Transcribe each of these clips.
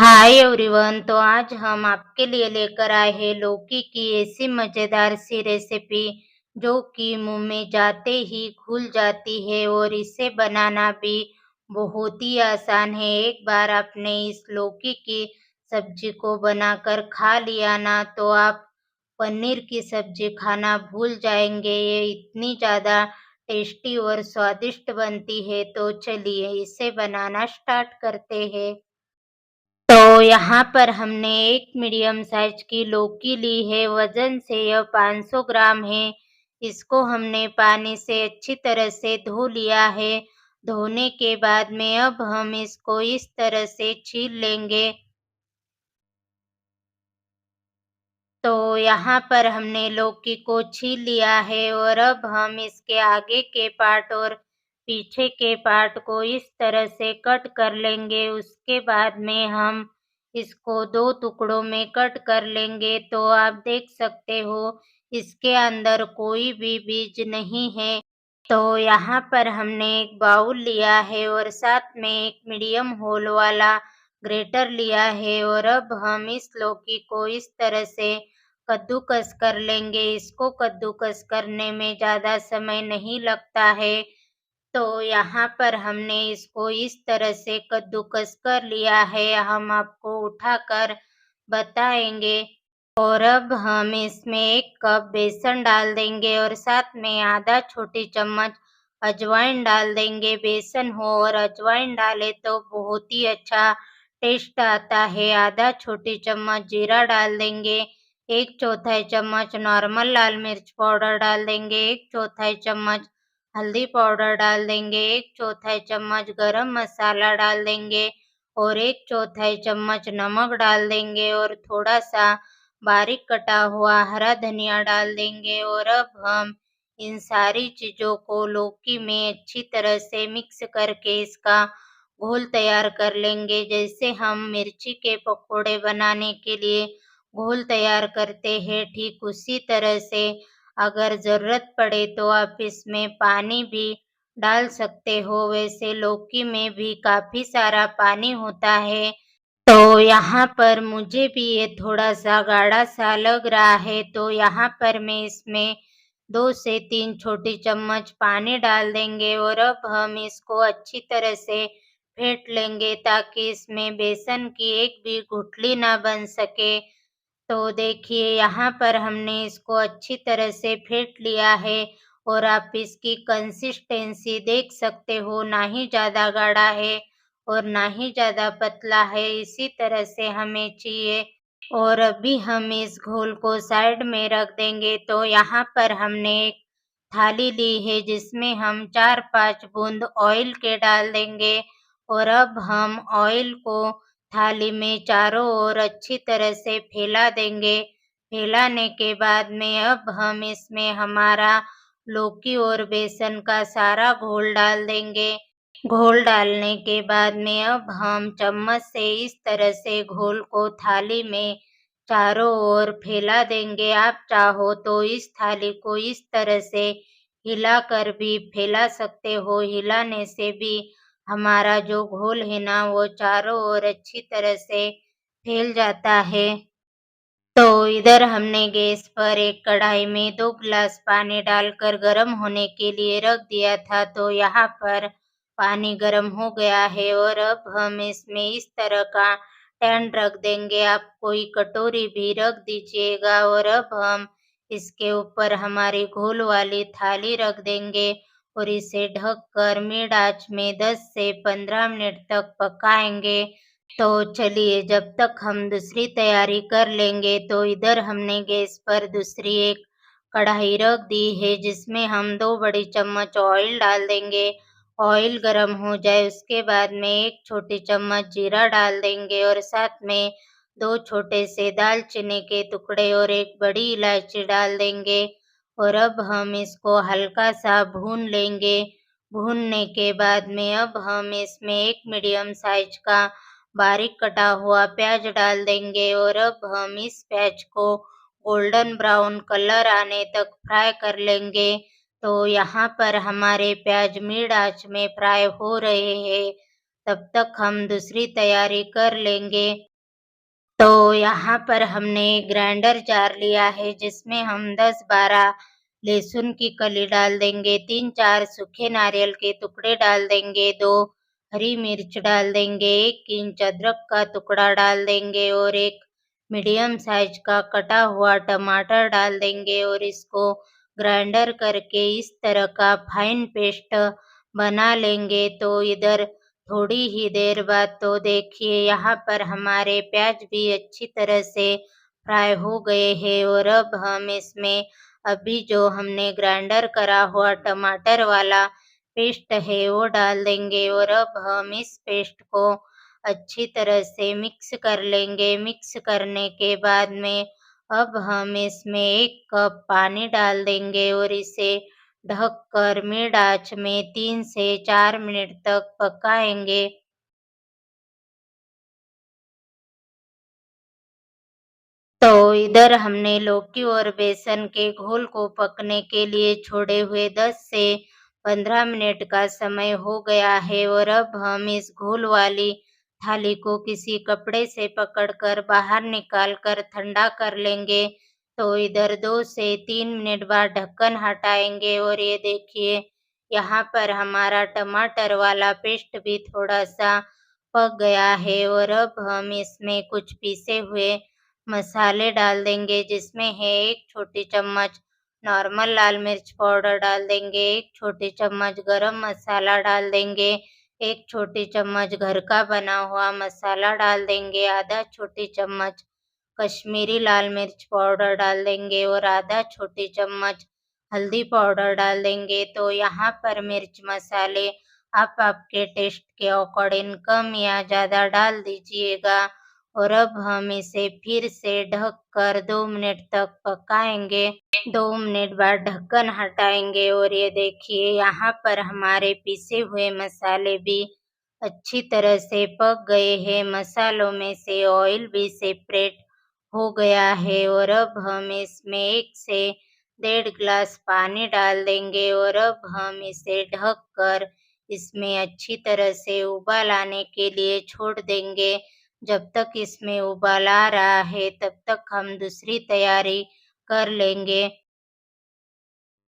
Hi everyone. तो आज हम आपके लिए लेकर आए हैं लौकी की ऐसी मज़ेदार सी रेसिपी जो कि मुंह में जाते ही घुल जाती है और इसे बनाना भी बहुत ही आसान है। एक बार आपने इस लौकी की सब्जी को बनाकर खा लिया ना तो आप पनीर की सब्जी खाना भूल जाएंगे। ये इतनी ज़्यादा टेस्टी और स्वादिष्ट बनती है। तो चलिए इसे बनाना स्टार्ट करते हैं। तो यहाँ पर हमने एक मीडियम साइज की लौकी ली है। वजन से यह 500 ग्राम है। इसको हमने पानी से अच्छी तरह से धो लिया है। धोने के बाद में अब हम इसको इस तरह से छील लेंगे। तो यहाँ पर हमने लौकी को छील लिया है और अब हम इसके आगे के पार्ट और पीछे के पार्ट को इस तरह से कट कर लेंगे। उसके बाद में हम इसको 2 टुकड़ों में कट कर लेंगे। तो आप देख सकते हो इसके अंदर कोई भी बीज नहीं है। तो यहाँ पर हमने एक बाउल लिया है और साथ में एक मीडियम होल वाला ग्रेटर लिया है और अब हम इस लौकी को इस तरह से कद्दूकस कर लेंगे। इसको कद्दूकस करने में ज़्यादा समय नहीं लगता है। तो यहाँ पर हमने इसको इस तरह से कद्दूकस कर लिया है। हम आपको उठाकर बताएँगे। और अब हम इसमें 1 कप बेसन डाल देंगे और साथ में आधा छोटी चम्मच अजवाइन डाल देंगे। बेसन हो और अजवाइन डालें तो बहुत ही अच्छा टेस्ट आता है। आधा छोटी चम्मच जीरा डाल देंगे। 1 चौथाई चम्मच नॉर्मल लाल मिर्च पाउडर डाल देंगे। 1 चौथाई चम्मच हल्दी पाउडर डाल देंगे। 1 चौथाई चम्मच गरम मसाला डाल देंगे और 1 चौथाई चम्मच नमक डाल देंगे और थोड़ा-सा बारीक कटा हुआ हरा धनिया डाल देंगे। और अब हम इन सारी चीज़ों को लौकी में अच्छी तरह से मिक्स करके इसका घोल तैयार कर लेंगे। जैसे हम मिर्ची के पकोड़े बनाने के लिए घोल तैयार करते हैं, ठीक उसी तरह से अगर ज़रूरत पड़े तो आप इसमें पानी भी डाल सकते हो। वैसे लौकी में भी काफ़ी सारा पानी होता है। तो यहाँ पर मुझे भी ये थोड़ा-सा गाढ़ा-सा लग रहा है। तो यहाँ पर मैं इसमें 2 से 3 छोटी चम्मच पानी डाल देंगे और अब हम इसको अच्छी तरह से फेंट लेंगे ताकि इसमें बेसन की एक भी गुठली ना बन सके। तो देखिए यहाँ पर हमने इसको अच्छी तरह से फेंट लिया है और आप इसकी कंसिस्टेंसी देख सकते हो, ना ही ज़्यादा गाढ़ा है और ना ही ज़्यादा पतला है, इसी तरह से हमें चाहिए। और अभी हम इस घोल को साइड में रख देंगे। तो यहाँ पर हमने एक थाली ली है जिसमें हम 4-5 बूंद ऑयल के डाल देंगे और अब हम ऑयल को थाली में चारों ओर अच्छी तरह से फैला देंगे। फैलाने के बाद में अब हम इसमें हमारा लौकी और बेसन का सारा घोल डाल देंगे। घोल डालने के बाद में अब हम चम्मच से इस तरह से घोल को थाली में चारों ओर फैला देंगे। आप चाहो तो इस थाली को इस तरह से हिलाकर भी फैला सकते हो। हिलाने से भी हमारा जो घोल है ना वो चारों ओर अच्छी तरह से फैल जाता है। तो इधर हमने गैस पर एक कढ़ाई में 2 गिलास पानी डालकर गर्म होने के लिए रख दिया था। तो यहाँ पर पानी गर्म हो गया है और अब हम इसमें इस तरह का पैन रख देंगे। आप कोई कटोरी भी रख दीजिएगा और अब हम इसके ऊपर हमारी घोल वाली थाली रख देंगे और इसे ढककर मिड आँच में 10 से 15 मिनट तक पकाएँगे। तो चलिए जब तक हम दूसरी तैयारी कर लेंगे। तो इधर हमने गैस पर दूसरी एक कढ़ाई रख दी है जिसमें हम 2 बड़ी चम्मच ऑयल डाल देंगे। ऑयल गरम हो जाए उसके बाद में 1 छोटी चम्मच जीरा डाल देंगे और साथ में 2 छोटे से दालचीनी के टुकड़े और 1 बड़ी इलायची डाल देंगे। और अब हम इसको हल्का सा भून लेंगे। भूनने के बाद में अब हम इसमें एक मीडियम साइज का बारीक कटा हुआ प्याज डाल देंगे और अब हम इस प्याज को गोल्डन ब्राउन कलर आने तक फ्राई कर लेंगे। तो यहाँ पर हमारे प्याज मिड आँच में फ्राई हो रहे हैं, तब तक हम दूसरी तैयारी कर लेंगे। तो यहाँ पर हमने ग्राइंडर जार लिया है जिसमें हम 10-12 लहसुन की कली डाल देंगे, 3-4 सूखे नारियल के टुकड़े डाल देंगे, 2 हरी मिर्च डाल देंगे, 1 इंच अदरक का टुकड़ा डाल देंगे और 1 मीडियम साइज का कटा हुआ टमाटर डाल देंगे और इसको ग्राइंडर करके इस तरह का फाइन पेस्ट बना लेंगे। तो इधर थोड़ी ही देर बाद तो देखिए यहाँ पर हमारे प्याज भी अच्छी तरह से फ्राई हो गए हैं और अब हम इसमें अभी जो हमने ग्राइंडर करा हुआ टमाटर वाला पेस्ट है वो डाल देंगे और अब हम इस पेस्ट को अच्छी तरह से मिक्स कर लेंगे। मिक्स करने के बाद में अब हम इसमें 1 कप पानी डाल देंगे और इसे ढककर मिड आँच में 3 से 4 मिनट तक पकाएँगे। तो इधर हमने लौकी और बेसन के घोल को पकने के लिए छोड़े हुए 10 से 15 मिनट का समय हो गया है और अब हम इस घोल वाली थाली को किसी कपड़े से पकड़कर बाहर निकाल कर ठंडा कर लेंगे। तो इधर 2 से 3 मिनट बाद ढक्कन हटाएँगे और ये देखिए यहाँ पर हमारा टमाटर वाला पेस्ट भी थोड़ा-सा पक गया है और अब हम इसमें कुछ पीसे हुए मसाले डाल देंगे जिसमें है 1 छोटी चम्मच नॉर्मल लाल मिर्च पाउडर डाल देंगे, 1 छोटी चम्मच गरम मसाला डाल देंगे, 1 छोटी चम्मच घर का बना हुआ मसाला डाल देंगे, आधा छोटी चम्मच कश्मीरी लाल मिर्च पाउडर डाल देंगे और आधा छोटी चम्मच हल्दी पाउडर डाल देंगे। तो यहाँ पर मिर्च मसाले आप आपके टेस्ट के अकॉर्डिंग कम या ज़्यादा डाल दीजिएगा और अब हम इसे फिर से ढककर 2 मिनट तक पकाएँगे। 2 मिनट बाद ढक्कन हटाएँगे और ये देखिए यहाँ पर हमारे पीसे हुए मसाले भी अच्छी तरह से पक गए हैं। मसालों में से ऑयल भी सेपरेट हो गया है और अब हम इसमें 1 से डेढ़ ग्लास पानी डाल देंगे और अब हम इसे ढककर इसमें अच्छी तरह से उबाल आने के लिए छोड़ देंगे। जब तक इसमें उबाल आ रहा है तब तक हम दूसरी तैयारी कर लेंगे।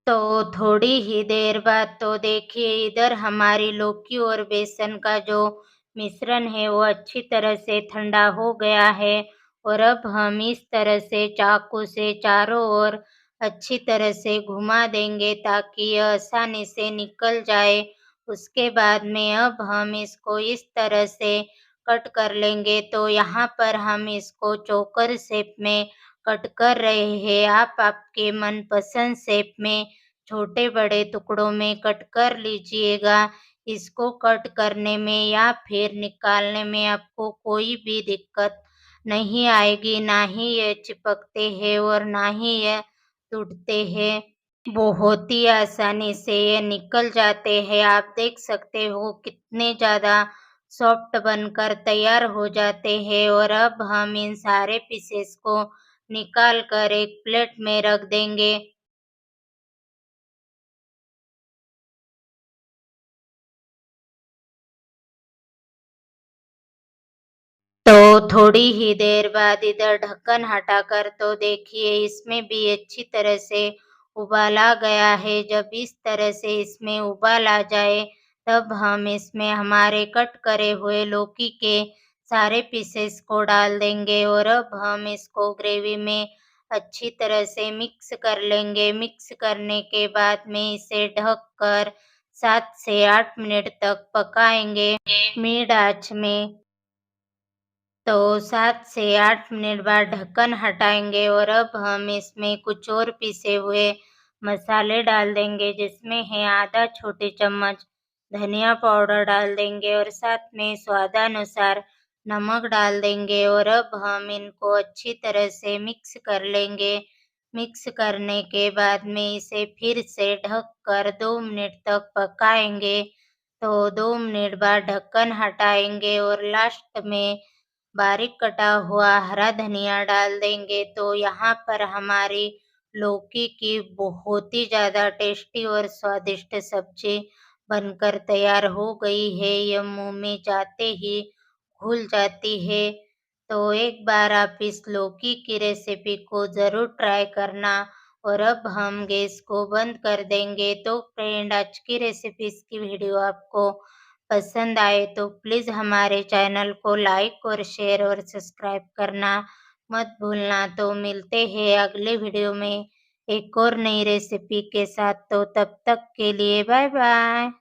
तो थोड़ी ही देर बाद तो देखिए इधर हमारी लौकी और बेसन का जो मिश्रण है वो अच्छी तरह से ठंडा हो गया है और अब हम इस तरह से चाकू से चारों ओर अच्छी तरह से घुमा देंगे ताकि यह आसानी से निकल जाए। उसके बाद में अब हम इसको इस तरह से कट कर लेंगे। तो यहाँ पर हम इसको चोकर शेप में कट कर रहे हैं। आप आपके मनपसंद शेप में छोटे-बड़े टुकड़ों में कट कर लीजिएगा। इसको कट करने में या फिर निकालने में आपको कोई भी दिक्कत नहीं आएगी, ना ही ये चिपकते हैं और ना ही ये टूटते हैं। बहुत ही आसानी से ये निकल जाते हैं। आप देख सकते हो कितने ज़्यादा सॉफ्ट बनकर तैयार हो जाते हैं और अब हम इन सारे पीसेस को निकाल कर एक प्लेट में रख देंगे। तो थोड़ी ही देर बाद इधर ढक्कन हटाकर तो देखिए इसमें भी अच्छी तरह से उबाल आ गया है। जब इस तरह से इसमें उबाल आ जाए तब हम इसमें हमारे कट करे हुए लौकी के सारे पीसेस को डाल देंगे और अब हम इसको ग्रेवी में अच्छी तरह से मिक्स कर लेंगे। मिक्स करने के बाद में इसे ढककर 7 से 8 मिनट तक पकाएँगे मिड आँच में। तो 7 से 8 मिनट बाद ढक्कन हटाएँगे और अब हम इसमें कुछ और पिसे हुए मसाले डाल देंगे जिसमें है आधा छोटी चम्मच धनिया पाउडर डाल देंगे और साथ में स्वादानुसार नमक डाल देंगे और अब हम इनको अच्छी तरह से मिक्स कर लेंगे। मिक्स करने के बाद में इसे फिर से ढककर 2 मिनट तक पकाएँगे। तो 2 मिनट बाद ढक्कन हटाएँगे और लास्ट में बारीक कटा हुआ हरा धनिया डाल देंगे तो यहाँ पर हमारी लौकी की बहुत ही ज़्यादा टेस्टी और स्वादिष्ट सब्जी बनकर तैयार हो गई है। यह मुँह में जाते ही घुल जाती है। तो एक बार आप इस लौकी की रेसिपी को ज़रूर ट्राई करना। और अब हम गैस को बंद कर देंगे। तो फ्रेंड, आज की रेसिपीज़ की वीडियो आपको पसंद आए तो प्लीज़ हमारे चैनल को लाइक और शेयर और सब्सक्राइब करना मत भूलना। तो मिलते हैं अगले वीडियो में एक और नई रेसिपी के साथ। तो तब तक के लिए बाय बाय।